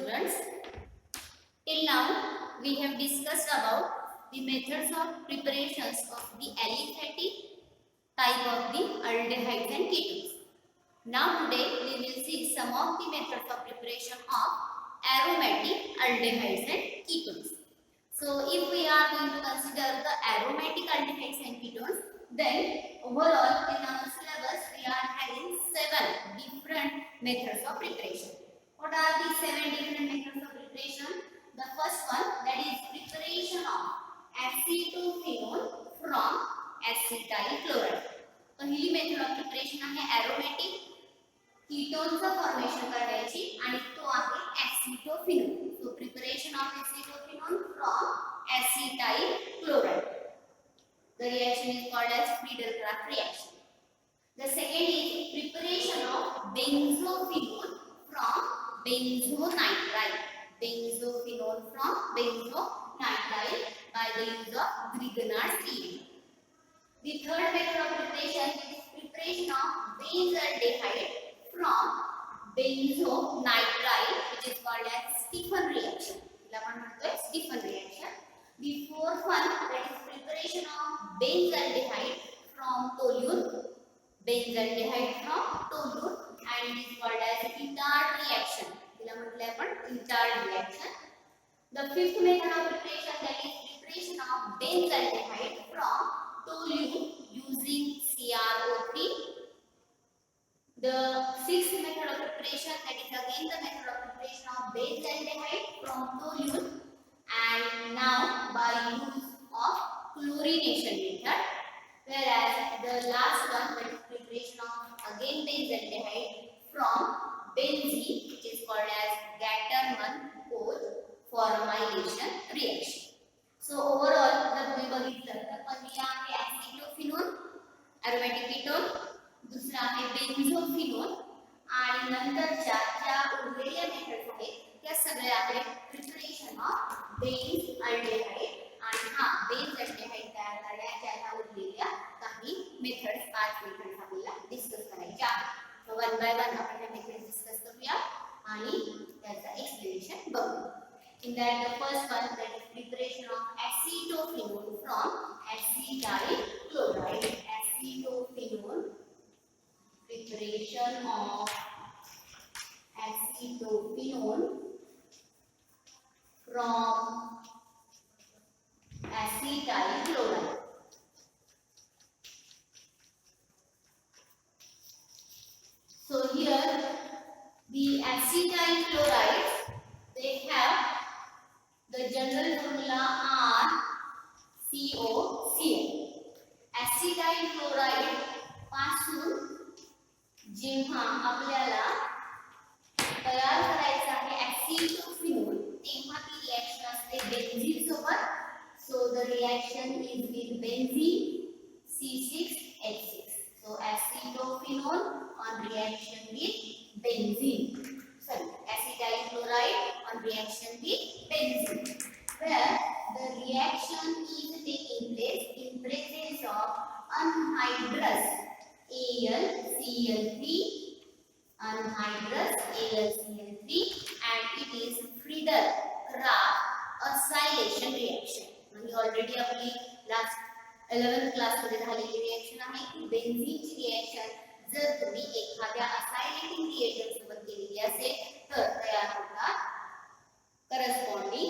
students. Till now, we have discussed about the methods of preparations of the aliphatic type of the aldehydes and ketones. Now today we will see some of the methods of preparation of aromatic aldehydes and ketones. So if we are going to consider the aromatic aldehydes and ketones, then overall in our syllabus we are having 7 different methods of preparation. What are these 7 different methods of preparation? The first one, that is preparation of acetophenone from acetyl chloride. पहिली method of preparation आहे aromatic कीटोनचं formation करण्याची आणि तो आहे acetophenone. So preparation of acetophenone from acetyl chloride. The reaction is called as Friedel-Crafts reaction. The second is preparation of benzophenone from benzonitrile. Benzophenone from benzonitrile by the use of Grignard's reagent. The third method of preparation is preparation of benzaldehyde from benzonitrile, which is called as Stephan reaction. Stephan reaction. The fourth one, that is preparation of benzaldehyde from toluene. Benzaldehyde from toluene, and it is called as Itard reaction. Itard reaction. The fifth method of preparation, that is preparation of benzaldehyde from toluene using CrO3. The sixth method of preparation, that is again the method of preparation of benzaldehyde from toluene, and now by use of chlorination method. Whereas the last one, that is preparation of again benzaldehyde from benzene, which is called as Gattermann-Koch formylation reaction. So overall, जर तुम्ही बघितलं तर पहिला आहे ऍसिटोफिनोन aromatic ketone, दुसरा आहे बेन्झोफिनोन, आणि नंतरच्या ज्या उरलेल्या मेथड्स आहेत त्या सगळ्या आहेत प्रिपरेशन ऑफ बेन्झाल्डेहाइड. आणि हा बेन्झाल्डेहाइड तयार करण्याच्या ह्या उरलेल्या काही मेथड्स 5 मेथड्स आपल्याला डिस्कस करायच्या आहेत. सो वन बाय वन आपण त्या मेथड्स डिस्कस करूया आणि त्याचा एक्सप्लेनेशन बघूया. In that, the first one, that is preparation of acetophenone from acetyl chloride. Acetophenone, preparation of acetophenone from acetyl chloride. So here the acetyl chlorides, they have the general formula RCOCl. acetyl chloride पासून जेव्हा आपल्याला तयार करायचा आहे ऍसिटोफिनोन तेव्हा ती reaction असते benzene सोबत. So the reaction is with benzene C6H6. So acetophenone on reaction with benzene. Acetyl chloride on reaction with benzene, where the reaction is taking place in presence of anhydrous AlCl3, anhydrous AlCl3, and it is Friedel-Crafts acylation reaction. म्हणजे already आपली last 11th class मध्ये झालेली reaction आहे की बेन्झीनची reaction जर तुम्ही एखाद्या असायलेटिंग reagent सोबत केलेली असेल तर तयार होतात करस्पॉन्डिंग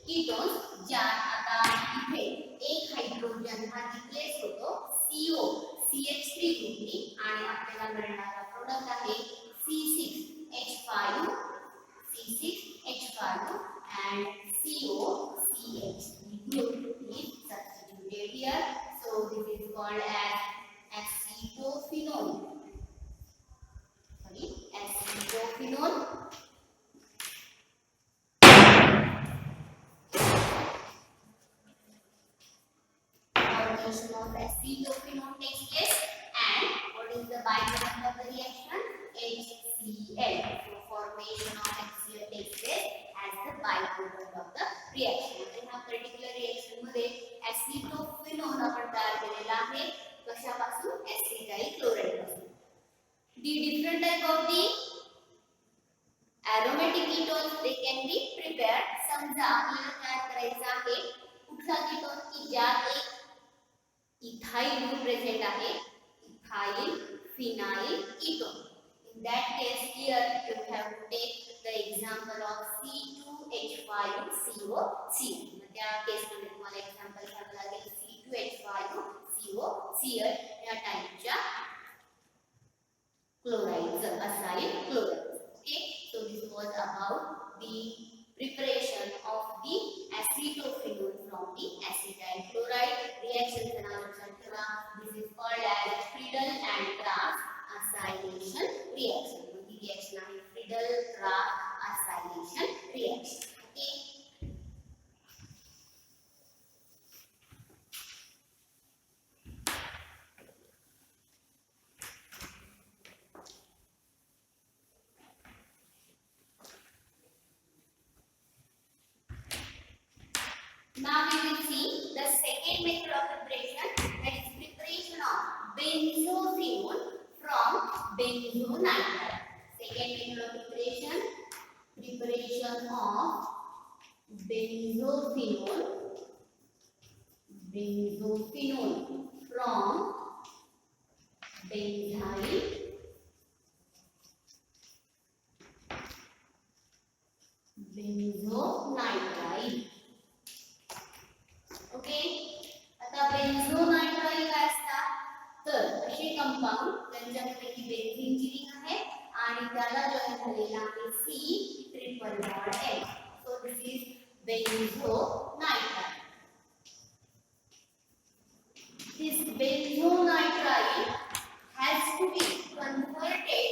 कीटोन्स, ज्या आता इथे एक हायड्रोजन हा रिप्लेस होतो CO CH3 ग्रुपनी आणि आपल्याला मिळणारा प्रोडक्ट आहे C6H5 and COCH3 group is substituted here. So this is called as acetophenone. Acetophenone. Formation of acetophenone takes place, and what is the byproduct of the reaction? HCl. So formation of HCl takes place as the byproduct of the reaction. In हा particular reaction मध्ये acetophenone आपण तयार केलेला आहे कशापासून? acetyl chloride पासून. The different type of the Aromatic ketones they can be prepared. समजा आपल्याला तयार करायचा आहे कुठला कीटोन की ज्यात एक इथाइल ग्रुप प्रेझेंट आहे, ethyl phenyl ketone. In that case here you have to take the example of C2H5COCl. मग त्या केस मध्ये तुम्हाला एक्झाम्पल घ्यावं लागेल C2H5COCl या टाइपच्या क्लोराइडचं असाईल chloride. Okay, so this was about the preparation of the acetophenone from the acetyl chloride. Reaction चं नाव लक्षात ठेवा. This is called as Friedel and Crafts acylation reaction. He reaction आहे Friedel Crafts acylation reaction. Okay. Now we will see the second method of preparation, that is preparation of benzophenone from benzonitrile. Second method of preparation of benzophenone from benzyl benzonitrile. Okay, आता बेन्झोनाइट्राइल काय असतात तर असे compound ज्यांच्यामध्ये ही बेन्झीनची ring आहे आणि त्याला join झालेला आहे C triple bond N. So this is benzonitrile. This benzonitrile has to be converted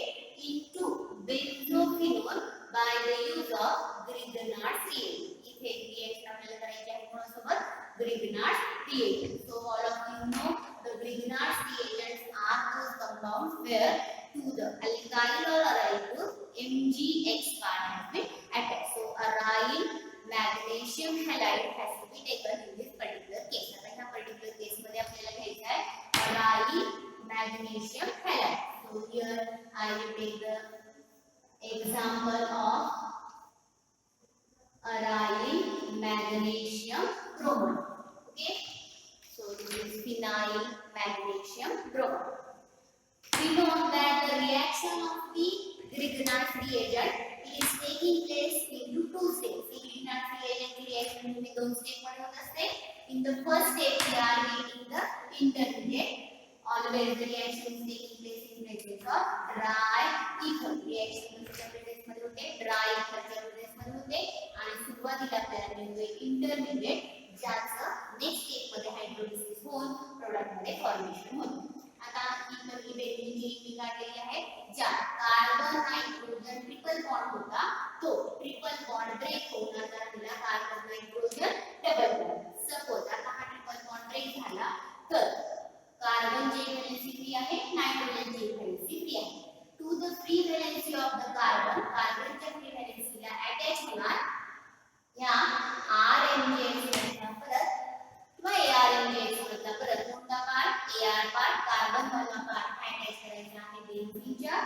into benzophenone by the use of Grignard's reagent. इथे रिएक्शन आपल्याला करायची आहे कोणासोबत Grignard's reagent. So all of you know the Grignard's reagents are those compounds where to the alkyl or aryl group MgX part has been attached. So aryl magnesium halide has to be taken in this particular case. आता ह्या particular case मध्ये आपल्याला घ्यायचा आहे aryl magnesium halide. So here I will take the example of aryl magnesium bromide. Okay, so this is phenyl magnesium bromide. We know that the reaction of the Grignard's reagent is taking place into two steps. The Grignard's reagent reaction मध्ये दोन step मध्ये होत असते. In the first step we are getting the intermediate. Always the reaction is taking place in presence of dry ether. Reaction च्या presence मध्ये होते, dry ether च्या presence मध्ये होते आणि सुरुवातीला आपल्याला मिळतोय इंटरमिडिएट ज्याचं नेक्स्ट स्टेप मध्ये हायड्रोलिसिस होऊन प्रोडक्ट मध्ये फॉर्मेशन होतं. आता ही बेन्झीनची रिंग काढलेली आहे ज्या कार्बन नायट्रोजन ट्रिपल बॉन्ड होता तो ट्रिपल बॉन्ड ब्रेक होऊन आता राहिला carbon nitrogen double bond. Suppose आता हा ट्रिपल बॉन्ड ब्रेक झाला तर कार्बनची व्हॅलेन्सी फ्री आहे, नायट्रोजनची व्हॅलेन्सी फ्री आहे. To the free valency of the कार्बनच्या फ्री व्हॅलेन्सीला अटॅच होणार या RMGX मधला परत किंवा ARMGX मधला परत कोणता पार्ट AR पार्ट कार्बन वाला पार्ट अटॅच करायचा आहे बेन्झीनच्या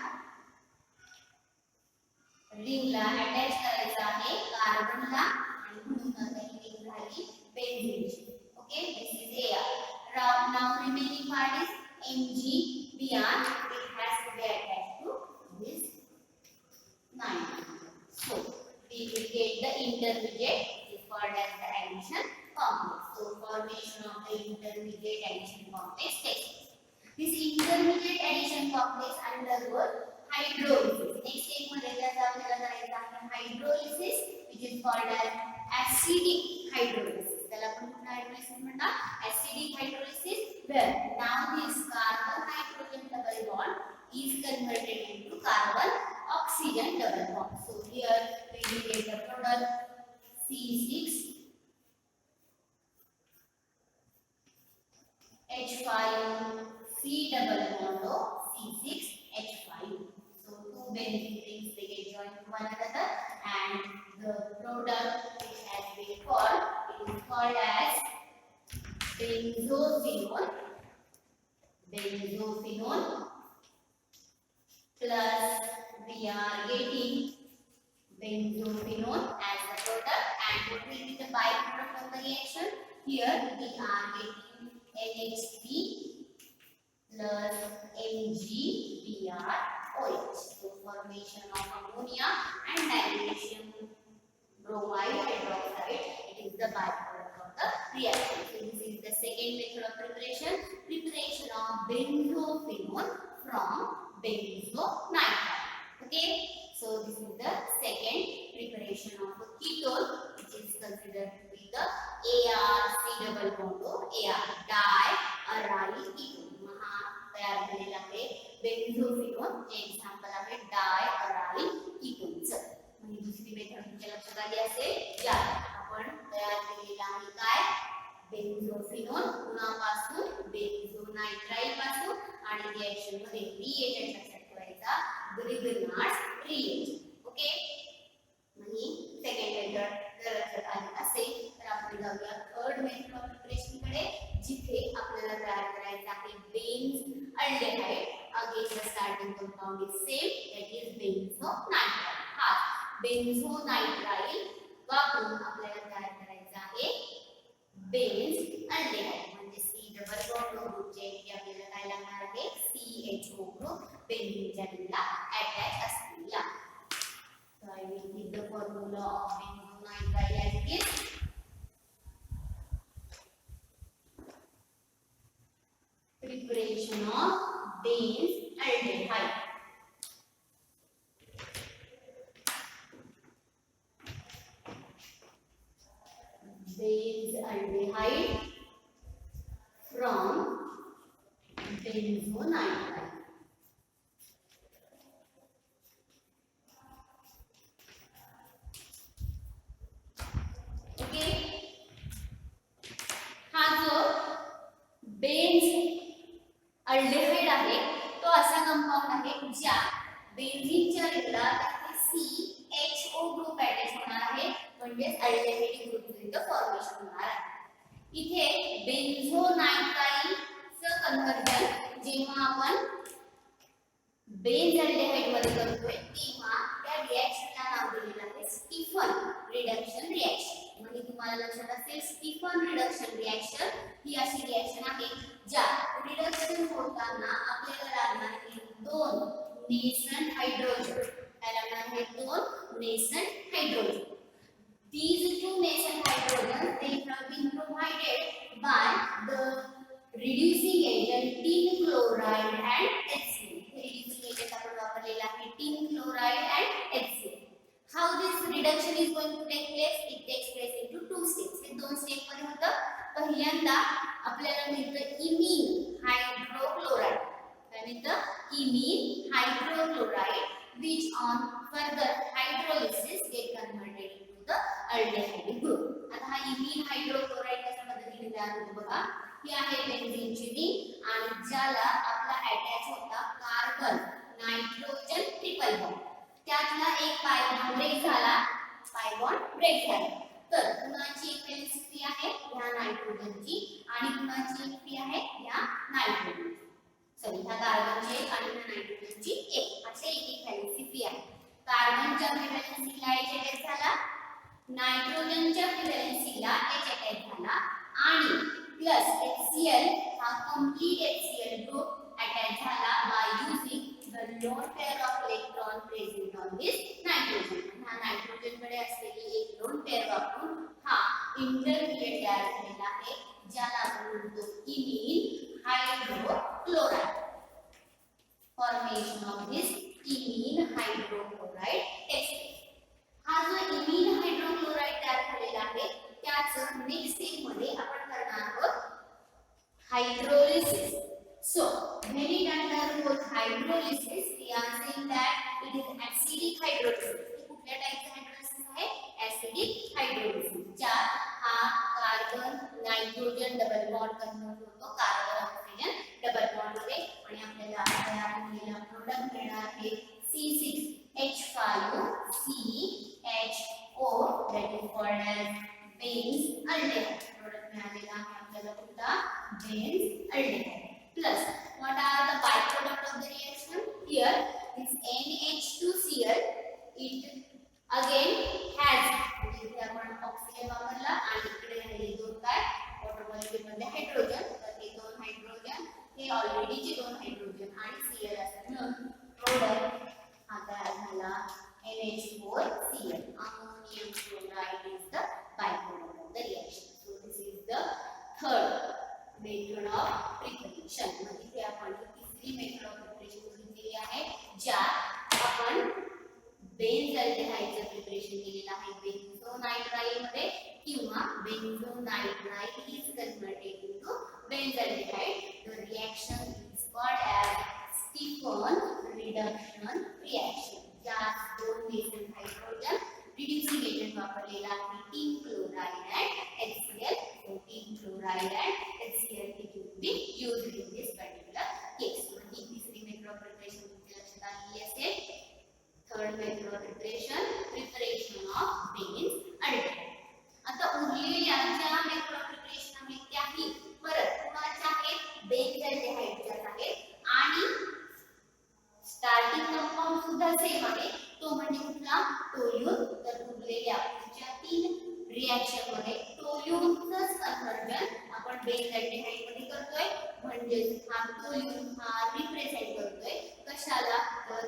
रिंगला अटॅच करायचा आहे कार्बनला आणि म्हणून आता ही रिंग झाली बेन्झीनची. Okay, this is AR. Now remaining part is MgBr. It has to be attached to this 9. So we will get the intermediate, which is called as the addition complex. So formation of the intermediate addition complex takes place. This intermediate addition complex undergoes hydrolysis. Next step मध्ये त्याचा आपल्याला करायचा आहे hydrolysis, which is called as acidic hydrolysis. त्याला आपण कुठला hydrolysis म्हणतात? acidic hydrolysis, where now this carbon nitrogen double bond is converted into carbon oxygen double bond. So here we will get the product C6H5C double bond of C6H5. So two benzene rings they get joined to one another and the product which has been called, it is called as benzophenone plus we are getting benzophenone as the product, and what will be the byproduct of the reaction? Here we are getting NH3 plus MgBrOH. So formation of ammonia and magnesium bromide hydroxide, it is the byproduct of the reaction. So this is the second method of preparation, preparation of benzophenone from benzonitrile. Okay, so this is the second preparation of a ketone, which is considered to be the ARC double bond AR diaryl ketone. हा तयार झालेला आहे बेन्झोफिनोन, जे example आहे डायअराइल कीटोनचं. आणि दुसरी method तुमच्या लक्षात आली असेल, ज्यात आपण तयार केलेला आहे काय बेन्झोफिनोन उन्हापासून बेन्झोनाइट्राइल पासून, आणि रिएक्शन मध्ये रिएजंट लक्षात ठेवायचा ग्रिग्नार्ड रिएजंट. ओके, आणि सेकंड मेथड जर लक्षात आली असेल तर आपण जाऊया थर्ड मेथड ऑफ प्रिपरेशन कडे, जिथे आपल्याला तयार करायचा आहे benzaldehyde again the starting compound is same, that is benzonitrile. हा बेन्झोनाइट्राइल वापरून आपल्याला तयार करायचा आहे बेन्झ अल्डेहाइड, म्हणजे सी डबल बॉन्ड ग्रुप जे आपल्याला काय लागणार आहे CHO ग्रुप बेन्झीनच्या रिंगला अटॅच असलेला. So I will give the formula of benzonitrile as it is. Preparation of benz aldehyde. Benz aldehyde from benzonitrile. Okay, हा जो बेन्झ अल्डेहाइड आहे तो असा कंपाउंड आहे ज्या बेन्झीनच्या रिंगला CHO ग्रुप अटॅच होणार आहे, म्हणजे अल्डेहाइड ग्रुपचे इथं फॉर्मेशन होणार आहे. इथे बेन्झोनाइट्राइल चं कन्व्हर्जन जेव्हा आपण बेन्झ अल्डेहाइड मध्ये करतोय तेव्हा त्या रिएक्शनला नाव दिलेलं आहे स्टीफन रिडक्शन रिएक्शन. म्हणजे तुम्हाला लक्षात असेल स्टीफन रिडक्शन रिएक्शन ही अशी रिएक्शन आहे ज्या रिडक्शन होताना आपल्याला लागणार आहे दोन नेसंट हायड्रोजन. काय लागणार आहे? दोन नेसंट hydrogen. These two nascent hydrogens, they have been provided by the reducing agent tin chloride and HCl. Reducing agent आपण वापरलेला आहे tin chloride and HCl. How this reduction is going to take place? It takes place into two steps. हे दोन step मध्ये होतं. पहिल्यांदा आपल्याला मिळतं imine hydrochloride. काय मिळतं? Imine hydrochloride which on further hydrolysis get converted into the aldehyde group. आता हा इमीन हायड्रोक्लोराइड कशा पद्धतीने तयार होतो बघा. ही आहे बेन्झीनची रिंग आणि ज्याला आपला अटॅच होता कार्बन नायट्रोजन ट्रिपल बॉन्ड. त्यातला एक पाय बॉन्ड ब्रेक झाला, तर कुणाची एक व्हॅलेन्स फ्री आहे ह्या नायट्रोजनची, आणि कुणाची एक फ्री आहे ह्या नायट्रोजनची. सॉरी, ह्या कार्बनची एक आणि ह्या नायट्रोजनची एक, असे एक एक व्हॅलेन्स फ्री आहे. कार्बनच्या व्हॅलेन्सीला H अटॅच झाला, नायट्रोजनच्या व्हॅलेन्सीला H अटॅच झाला, आणि प्लस HCl हा कंप्लीट HCl ग्रुप अटॅच झाला by using the lone pair of electron present on this nitrogen. हा नायट्रोजन कडे असलेली एक लोन पेअर वापरून हा इंटरमिडिएट तयार झालेला आहे ज्याला आपण म्हणतो imine hydrochloride. Formation of this imine hydrochloride takes. हा जो इमीन हायड्रोक्लोराइड तयार झालेला आहे त्याचं नेक्स्ट स्टेप मध्ये आपण करणार आहोत hydrolysis. So when it undergoes hydrolysis, we are saying that it is acidic hydrolysis. कुठल्या टाइपचं हायड्रोलिसिस आहे? acidic hydrolysis. ज्यात हा carbon nitrogen double bond convert होतो कार्बन ऑक्सिजन डबल बॉन्ड मध्ये, आणि आपल्याला तयार झालेला प्रोडक्ट मिळणार आहे C6H5CHO, that is called as Benz aldehyde. Product मिळालेला आहे आपल्याला कोणता? Benz aldehyde. Plus, what are the byproduct of the reaction? Here, this NH2Cl, it again हे ऑलरेडीचे दोन हायड्रोजन आणि Cl असं मिळून प्रोडक्ट हा तयार झाला NH4Cl. Ammonium chloride is the byproduct of the reaction. So this is the third method of preparation. म्हणजे इथे आपण तिसरी मेथड ऑफ प्रिपरेशन घेतलेली आहे ज्यात आपण बेन्झाल्डेहाइडचं प्रिपरेशन केलेलं आहे बेन्झोनाइट्राइल मध्ये किंवा benzonitrile is converted into benzaldehyde. The reaction is called as Stephan reduction reaction. ज्यात दोन बेन्झीन हायड्रोजन रिड्यूसिंग एजंट वापरलेला आहे tin chloride and HCl. So tin chloride and HCl will be used in this particular case. ही तिसरी method of preparation तुमच्या लक्षात आलेली असेल. Third method of preparation of Benz aldehyde. आता उरलेल्या ज्या मेथड ऑफ प्रिपरेशन आहेत त्याही परत कुणाच्या आहेत बेन्झाल्डेहाइडच्या आहेत आणि स्टार्टिंग कंपाऊंड सुद्धा सेम आहे तो म्हणजे कुठला टोल्यून. तर उरलेल्या पुढच्या तीन रिएक्शन मध्ये टोल्यूनचं कन्वर्जन आपण बेन्झाल्डेहाइड मध्ये करतोय म्हणजे हा टोल्यून हा रिप्रेझेंट करतोय कशाला तर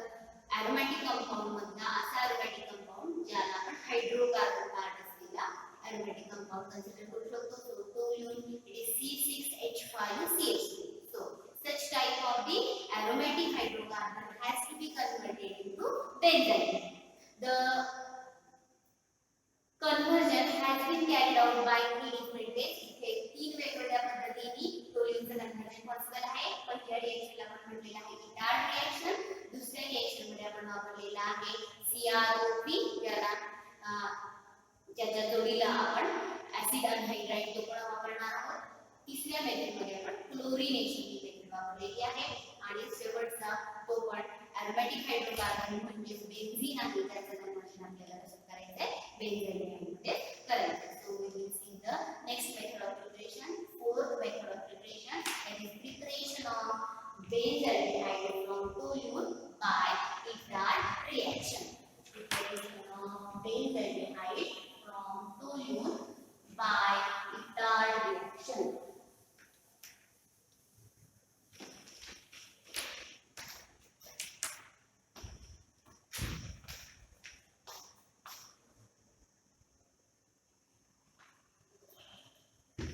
aromatic compound मधला असा aromatic compound ज्याला आपण हायड्रोकार्बन पार्ट असलेला aromatic compound कन्सिडर करू शकतो. So toluene it is C6H5CH3. So such type of the aromatic hydrocarbon has to be converted into benzaldehyde. The conversion has been carried out by three different ways. इथे तीन वेगवेगळ्या पद्धतीने टोल्यूनचं conversion possible आहे. पहिल्या रिएक्शनला आपण म्हटलेलं आहे की डार्ट रिएक्शन. दुसऱ्या रिएक्शन मध्ये आपण वापरलेला आहे CrO3 ज्याला ज्याच्या जोडीला आपण ऍसिड अनहायड्राइड तो पण वापरणार आहोत. तिसऱ्या मेथड मध्ये आपण क्लोरिनेशन ही मेथड वापरलेली आहे आणि शेवटचा तो पण एरोमॅटिक हायड्रोकार्बन म्हणजे बेन्झीन आहे त्याचं कन्वर्जन आपल्याला कसं करायचं आहे बेन्झाल्डेहाइड मध्ये करायचं. So we will see the next method of preparation. Fourth method of preparation that is preparation of benzaldehyde from toluene by Ittard reaction. Preparation of benzaldehyde from toluene by Ittard reaction.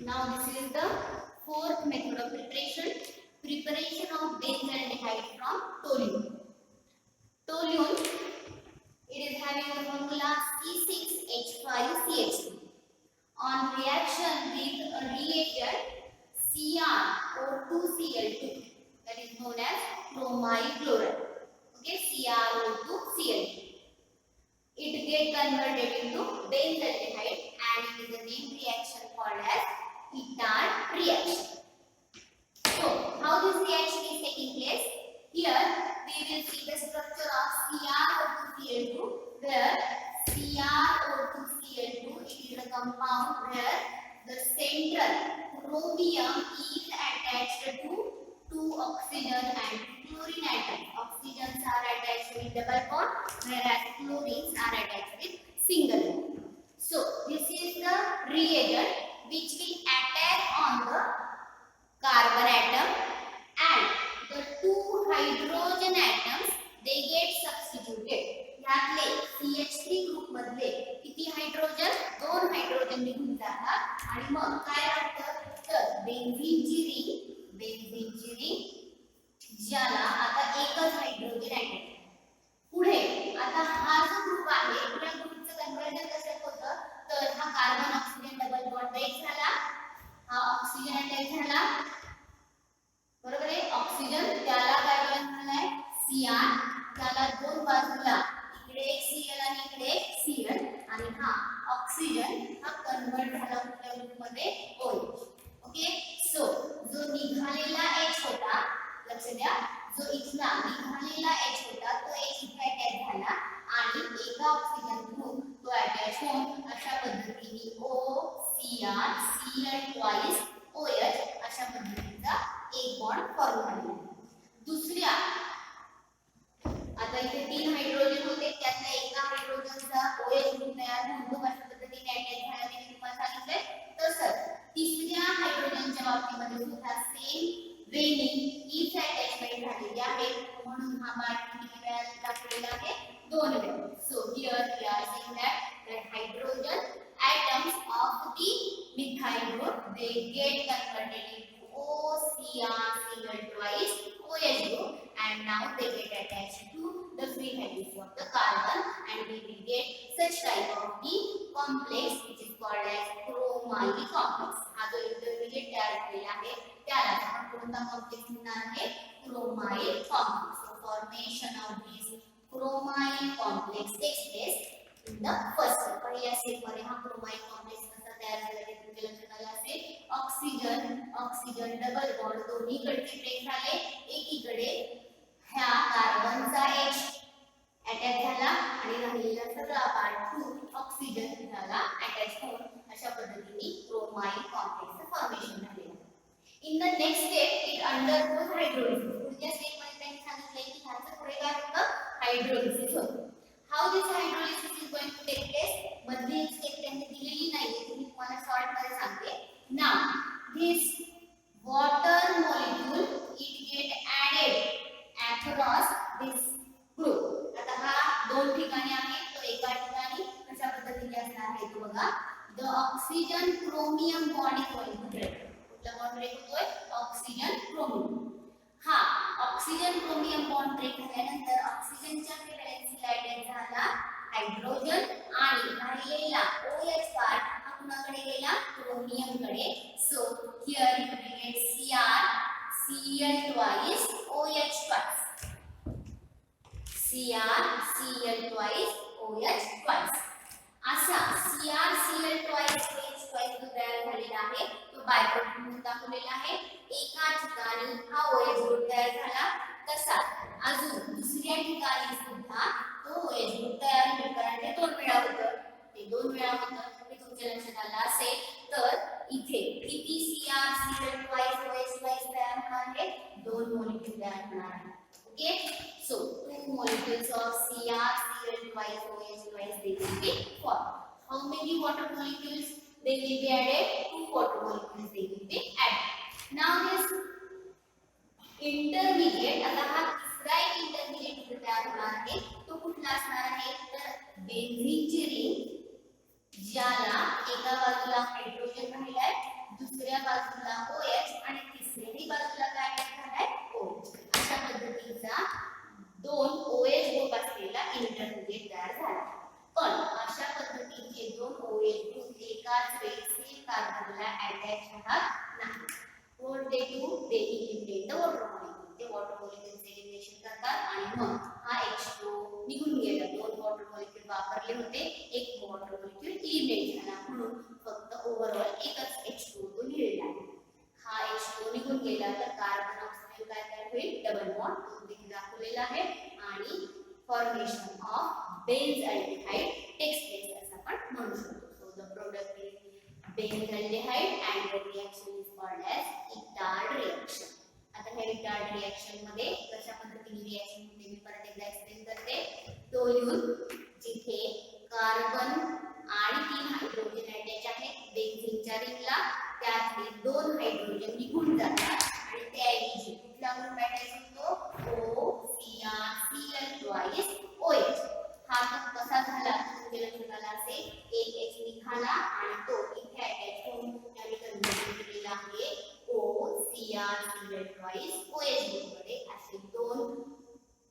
Now this is the fourth method of preparation. Preparation of benzaldehyde from toluene. Toluene it is having the formula C6H5CH3. On reaction with a reagent CrO2Cl2 that is known as chromyl chloride. Okay, CrO2Cl2. It get converted into benzaldehyde and it is the name reaction called as Ittard reaction. So, how this reaction is taking place? Here we will see the structure of CrO2Cl2 where CrO2Cl2 it is a compound where the central chromium is attached to two oxygen and chlorine atoms. Oxygens are attached with double bond whereas chlorines are attached with single bond. So, this is the reagent which will attack on the carbon atom and the two hydrogen atoms they get substituted. यातले CH3 group मधले किती hydrogen दोन hydrogen निघून जातात आणि मग काय राहतं तर बेन्झीनची रिंग ज्याला आता एकच हायड्रोजन ॲटम. पुढे आता हा जो ग्रुप आहे या ग्रुपचं कन्वर्जन कसं होतं तर हा carbon oxygen double bond break झाला हा ऑक्सिजन अटॅच झाला बरोबर आहे. ऑक्सिजन त्याला काय बनवलाय Cr त्याला दोन बाजूला इकडे एक Cl आणि इकडे एक Cl आणि हा ऑक्सिजन हा कन्वर्ट झाला कुठल्या ग्रुप मध्ये OH. ओके सो जो निघालेला H होता लक्ष द्या जो इथला निघालेला H होता तो H इथे अटॅच झाला आणि एका ऑक्सिजन ग्रुप तो अटॅच होऊन अशा पद्धतीने OCr Cl ट्वाइस OH अशा पद्धतीचा एक बॉन्ड फॉर्म झाला. दुसऱ्या आता इथे तीन हायड्रोजन होते त्यातल्या एका हायड्रोजनचा OH ग्रुप तयार होऊन अशा पद्धतीने अटॅच झाला ते मी तुम्हाला सांगितलंय. तसंच तिसऱ्या हायड्रोजनच्या बाबतीमध्ये सुद्धा same Veni and now they get attached to the free hydrogen of the carbon, and we will get such type of the complex which is called as chromyl complex. हा जो इंटरमिडिएट तयार झालेला आहे त्याला आपण कोणता कॉम्प्लेक्स म्हणणार आहे? chromyl complex. So formation of this chromyl complex takes place in the first step. पहिल्या स्टेप मध्ये हा chromyl complex कसा तयार झाला ते तुमच्या लक्षात आलं असेल. ऑक्सिजन डबल बॉन्ड दोन्हीकडचे ब्रेक झाले, एकीकडे ह्या कार्बनचा H अटॅच झाला आणि राहिलेला सगळा पार्ट 2 ऑक्सिजन झाला अटॅच होऊन अशा पद्धतीने क्रोमाइल कॉम्प्लेक्सचं फॉर्मेशन झाले. In the next step it undergoes hydrolysis. पुढच्या स्टेप मध्ये त्यांनी सांगितले की ह्याचं पुढे काय होतं? हायड्रोलिसिस होतं. How this hydrolysis is going to take place? मधली एक स्टेप त्यांनी दिलेली नाहीये, तुम्ही तुम्हाला शॉर्ट मध्ये सांगते. Now this water molecule it get added across this group. आता हा दोन ठिकाणी आहे, तो एका ठिकाणी कशा पद्धतीने असणार आहे तो बघा. the oxygen chromium bond is going to break. कुठला बॉन्ड ब्रेक होतोय? Oxygen chromium. हा ऑक्सिजन क्रोमियम बॉन्ड ब्रेक झाल्यानंतर ऑक्सिजनच्या व्हॅलेन्सी अटॅच झाला हायड्रोजन आणि राहिलेला OH पार्ट हा कुणाकडे गेला? क्रोमियम कडे. So here it will get Cr, Cl twice, OH twice. Cr, Cl twice, OH twice. असा Cr, Cl twice, OH twice जो तयार झालेला आहे तो बायप्रोडक्ट म्हणून दाखवलेला आहे. एका ठिकाणी हा OH ग्रुप तयार झाला, तसा अजून दुसऱ्या ठिकाणी सुद्धा तो OH ग्रुप तयार होईल, कारण ते दोन वेळा होतं. ते दोन वेळा होतं हे तुमच्या लक्षात आलं असेल. तर इथे किती Cr, Cl twice, OH twice तयार होणार आहे? दोन मॉलिक्यूल तयार होणार आहे. Okay, so two molecules of Cr, Cl twice, OH twice they will be formed. How many water molecules they will be added? Two water molecules they will be added. Now this intermediate, आता हा तिसरा एक intermediate तयार होणार आहे तो कुठला असणार आहे? तर बेन्झीनची रिंग, ज्याला एका बाजूला हायड्रोजन राहिलाय, दुसऱ्या बाजूला OH आणि तिसऱ्याही बाजूला काय झालाय? OH. अशा पद्धतीचा दोन OH ग्रुप असलेला इंटरमिडिएट तयार झाला. पण अशा पद्धतीचे दोन OH ग्रुप एकाच वेळी सेम कार्बनला अटॅच होणार नाही. what they do, they eliminate the water molecule. ते वॉटर मॉलिक्यूल्स एलिमिनेशन करतात आणि मग हा H2O निघून गेला. दोन वॉटर मॉलिक्यूल वापरले होते, एक वॉटर मॉलिक्यूल इलिमिनेट झाला म्हणून फक्त ओव्हरऑल एकच H2O तो लिहिलेला आहे. हा H2O निघून गेला तर कार्बन ऑक्सिजन काय तयार होईल? डबल बॉन्ड, तो देखील दाखवलेला आहे आणि formation of benzaldehyde takes place असं आपण म्हणू शकतो. So the product is benzaldehyde and the reaction is called as Etard reaction. आता हे इटार्ड रिएक्शन मध्ये कशा पद्धतीने रिएक्शन होते मी परत एकदा एक्सप्लेन करते. टोल्यून जिथे कार्बन आणि 3 हायड्रोजन अटॅच आहेत बेन्झीनच्या रिंगला, त्यातले 2 हायड्रोजन निघून जातात आणि त्याऐवजी कुठला ग्रुप अटॅच होतो? O, Cr, Cl twice, OH. हा कसा झाला तुमच्या लक्षात आला असेल. एक H निघाला आणि तो इथे अटॅच होऊन त्याने कन्व्हर्ट केलेला आहे O, Cr, Cl twice, OH group मध्ये. असे दोन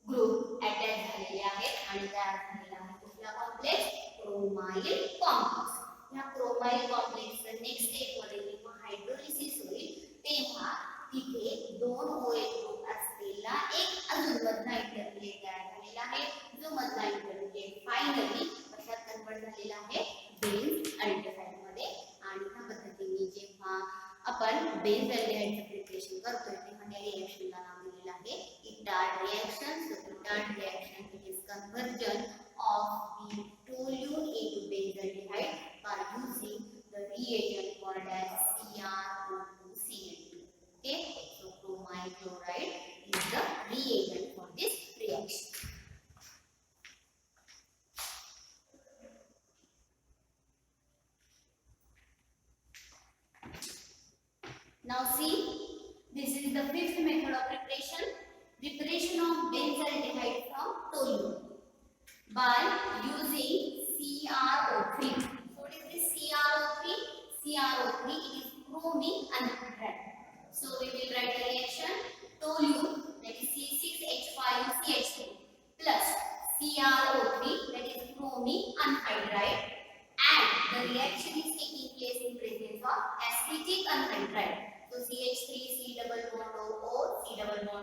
ग्रुप अटॅच झालेले आहेत आणि तयार झालेला आहे कुठला कॉम्प्लेक्स? Chromyl complex. या क्रोमाइल कॉम्प्लेक्सचं नेक्स्ट स्टेप मध्ये जेव्हा हायड्रोलिसिस होईल तेव्हा तिथे दोन OH ग्रुप असलेला एक अजून मधला इंटरमिडिएट तयार झालेला आहे, जो मधला इंटरमिडिएट फायनली कशात कन्वर्ट झालेला आहे? बेन्झाल्डिहाइड मध्ये. आणि ह्या पद्धतीने जेव्हा आपण बेन्झाल्डिहाइडचं प्रिपरेशन करतोय तेव्हा त्या रिएक्शनला नाव दिलेलं आहे Etard reaction. So Etard reaction it is conversion of the toluene into benzaldehyde by using the reagent called as CrO2Cl2. Okay, so chromyl chloride is the reagent for this reaction. Now see, this is the fifth method of preparation. Preparation of benzaldehyde from toluene by using CrO3. So what is this CrO3? CrO3 is chromic anhydride. So we will write the reaction. Toluene, that is C6H5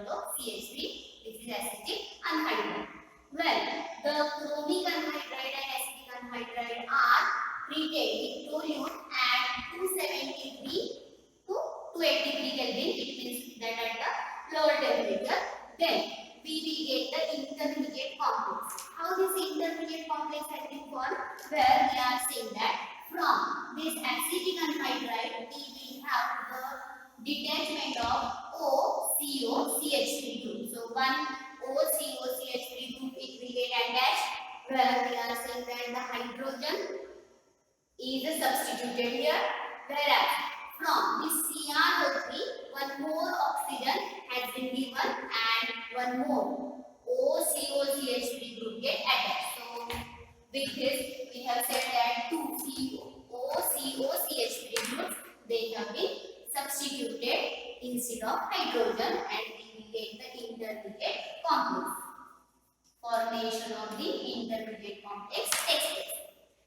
म्हणतो CH3. This is acetic anhydride. Well, the chromic anhydride and acetic anhydride are treated with toluene at 273 to 283 Kelvin. It means that at the lower temperature. Then we will get the intermediate complex. How this intermediate complex has been formed? Where we are saying that from this acetic anhydride we will have the detachment of OCOCH3 group. So one OCOCH3 group it will get attached, where we are saying that the hydrogen is substituted here, whereas from this CrO3 one more oxygen has been given and one more OCOCH3 group get attached. So with this we have said that two OCOCH3 groups they have been substituted instead of hydrogen, and we will get the intermediate complex. Formation of the intermediate complex takes place.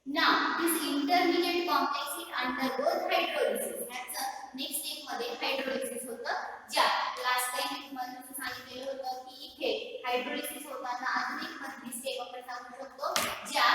Now this intermediate complex it undergoes hydrolysis. That's next step मध्ये hydrolysis होतं. ज्या last time मी तुम्हाला सांगितलेलं होतं की इथे hydrolysis होताना अजून एक मधली स्टेप आपण सांगू शकतो, ज्या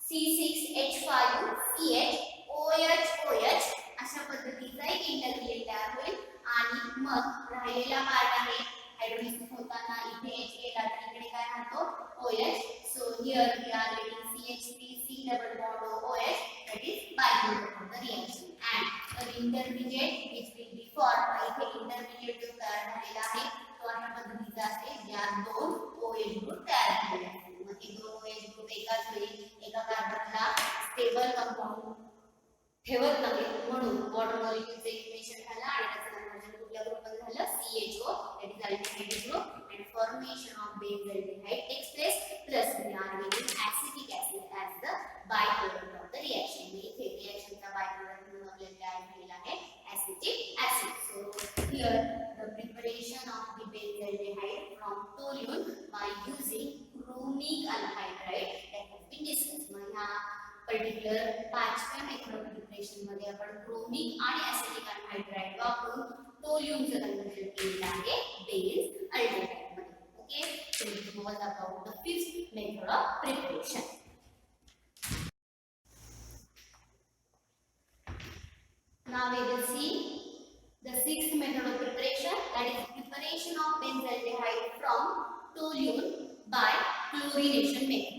C6H5CH अशा पद्धतीचा एक इंटरमिडिएट तयार होईल आणि मग राहिलेला पार्ट आहे हायड्रोलिसिस होताना इथे H गेला तर इकडे काय राहतो OH. So here we are getting CH3C double bond OH, that is byproduct of the reaction, and the intermediate which will be formed by the intermediate जो तयार झालेला आहे तो अशा पद्धतीचा असेल ज्या दोन OH ग्रुप तयार झालेले आहेत. मग हे दोन OH ग्रुप एकाच वेळी एका कार्बनला स्टेबल कंपाऊंड ठेवत नाही म्हणून वॉटर मॉलिक्यूलचे इक्वेशन झालं आणि त्याचं कन्वर्जन कुठल्या ग्रुपमध्ये झालं CHO, that is aldehyde group, and formation of benzaldehyde takes place, plus we are getting acetic acid as the byproduct of the reaction. इथे रिएक्शनचा byproduct म्हणून आपल्याला तयार झालेला आहे acetic acid. So here the preparation of the benzaldehyde from toluene by using chromic anhydride that has been discussed. ह्या particular पाचव्या method preparation मध्ये आपण क्रोमिक आणि ऍसिटिक अनहायड्राइड वापरून टोल्युमचं कन्वर्जन केलेलं आहे बेन्झल्डेहाइड मध्ये. Okay, so this was about the fifth method of preparation. Now we will see the sixth method of preparation, that is preparation of benzaldehyde from toluene by chlorination method.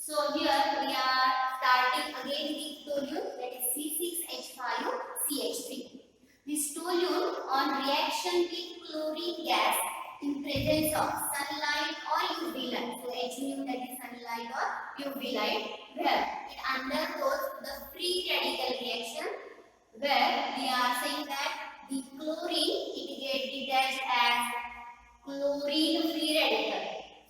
So here we are starting again with toluene, that is C6H5CH3. This toluene on reaction with chlorine gas in presence of sunlight or UV light. So H means that is sunlight or UV light, where it undergoes the free radical reaction, where we are saying that the chlorine it gets detached as chlorine free radical.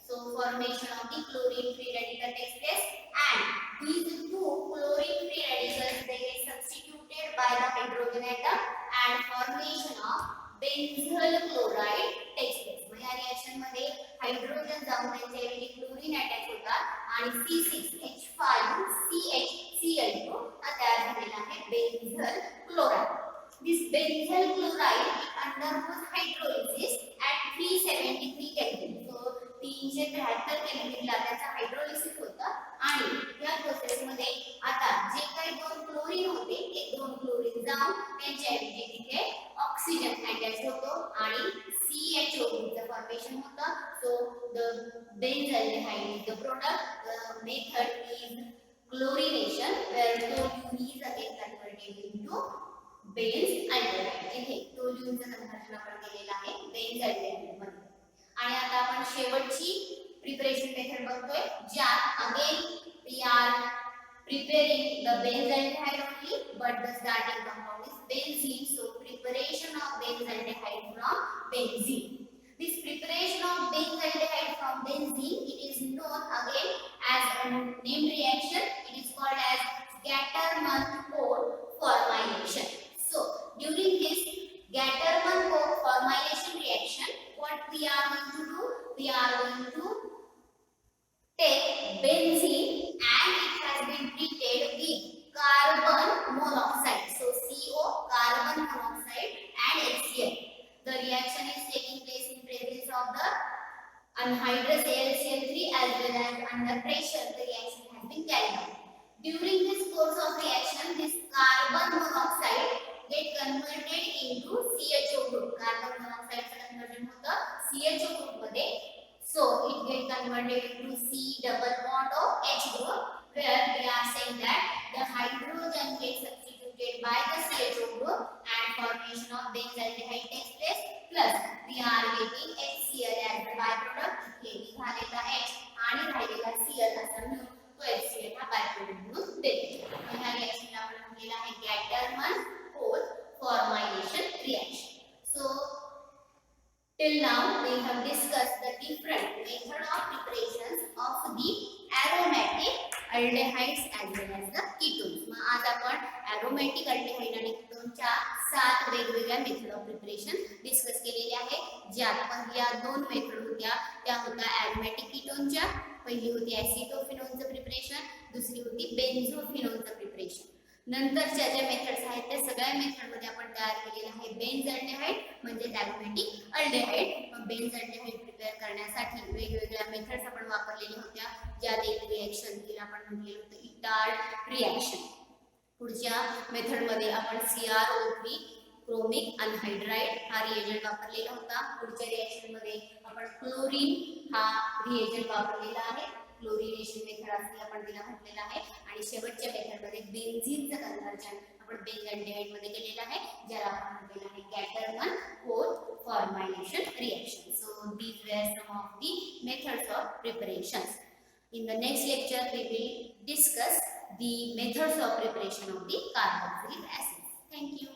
So formation of the chlorine free radical takes place, and these two chlorine free radicals they get substituted by the hydrogen atom and formation of benzyl chloride takes place. या reaction मध्ये hydrogen जाऊन त्यांच्या ऐवजी chlorine attach होतात आणि C6H5CHCl2 हा तयार झालेला आहे बेन्झल chloride. This benzyl chloride undergoes hydrolysis at 373 Kelvin. So 373 केल्विनला त्याचा हायड्रोलिसिस होतं आणि या प्रोसेस मध्ये आता जे काही दोन क्लोरीन होते ते दोन क्लोरीन जाऊन त्यांच्या ऐवजी तिथे ऑक्सिजन अटॅच होतो आणि CHO ग्रुपचं फॉर्मेशन होतं. So the benzaldehyde is the product. The method is chlorination, where toluene is again converted into बेन्झल्डेहाइड. इथे टोल्युनचं कन्वर्जन आपण केलेलं आहे बेन्झल्डेहाइड मध्ये. आणि आता आपण शेवटची प्रिपरेशन मेथड बघतोय, ज्यात again we are preparing the benzaldehyde only, but the starting compound is benzene. So preparation of benzaldehyde from benzene. This preparation of benzaldehyde from benzene it is known again as a name reaction. It is called as Gattermann-Koch formylation. So during this Gattermann-Koch formylation reaction, what we are going to do? We are going to take benzene and it has been treated with carbon monoxide. So CO, carbon monoxide and HCl. The reaction is taking place in of the anhydrous AlCl3 as well as under pressure the reaction has been carried out. During this course of reaction, this carbon monoxide get converted into CHO group. Carbon monoxide conversion होतं CHO group मध्ये. So it get converted into C double bond of H group, where we are saying that the hydrogen gets substituted by the CHO group and formation of benzaldehyde takes place. Plus we are getting HCl as the byproduct. इथे निघालेला H आणि राहिलेला Cl असा मिळून तो HCl हा byproduct म्हणून देतो. ह्या रिएक्शनला आपण म्हटलेलं आहे Gattermann-Koch formylation reaction. So till now we have discussed the different method of preparations of the aromatic aldehydes as well as the ketones. मग आज आपण aromatic aldehyde आणि ketoneच्या 7 वेगवेगळ्या मेथड ऑफ प्रिपरेशन डिस्कस केलेले आहे. ज्यात पहिल्या 2 मेथड होत्या त्या होत्या aromatic ketoneच्या. पहिली होती acetophenone प्रिपरेशन, दुसरी होती बेन्झोफिनोनचं प्रिपरेशन. नंतरच्या ज्या मेथड्स आहेत त्या सगळ्या मेथड मध्ये आपण तयार केलेला आहे बेन्झाल्डेहाइड म्हणजे अरोमॅटिक अल्डेहाइड. मग बेन्झाल्डेहाइड प्रिपेअर करण्यासाठी वेगवेगळ्या मेथड्स आपण वापरलेल्या होत्या. ज्यात एक रिएक्शन तिला आपण म्हटलेलं होतं इटार्ड रिएक्शन. पुढच्या मेथड मध्ये आपण CrO3 क्रोमिक अनहाइड्राइड हा रिएजंट वापरलेला होता. पुढच्या रिएक्शन मध्ये आपण क्लोरीन हा रिएजंट वापरलेला आहे. क्लोरिनेशन मेथड असं आपण तिला म्हटलेलं आहे. आणि शेवटच्या मेथड मध्ये बेन्झीनचं कन्व्हर्जन आपण बेन्झाल्डेहाइड मध्ये केलेलं आहे, ज्याला आपण म्हटलेलं आहे Gattermann-Koch formylation reaction. So these were some of the methods of preparations. In the next lecture we will discuss the methods of preparation of the carboxylic acid. Thank you.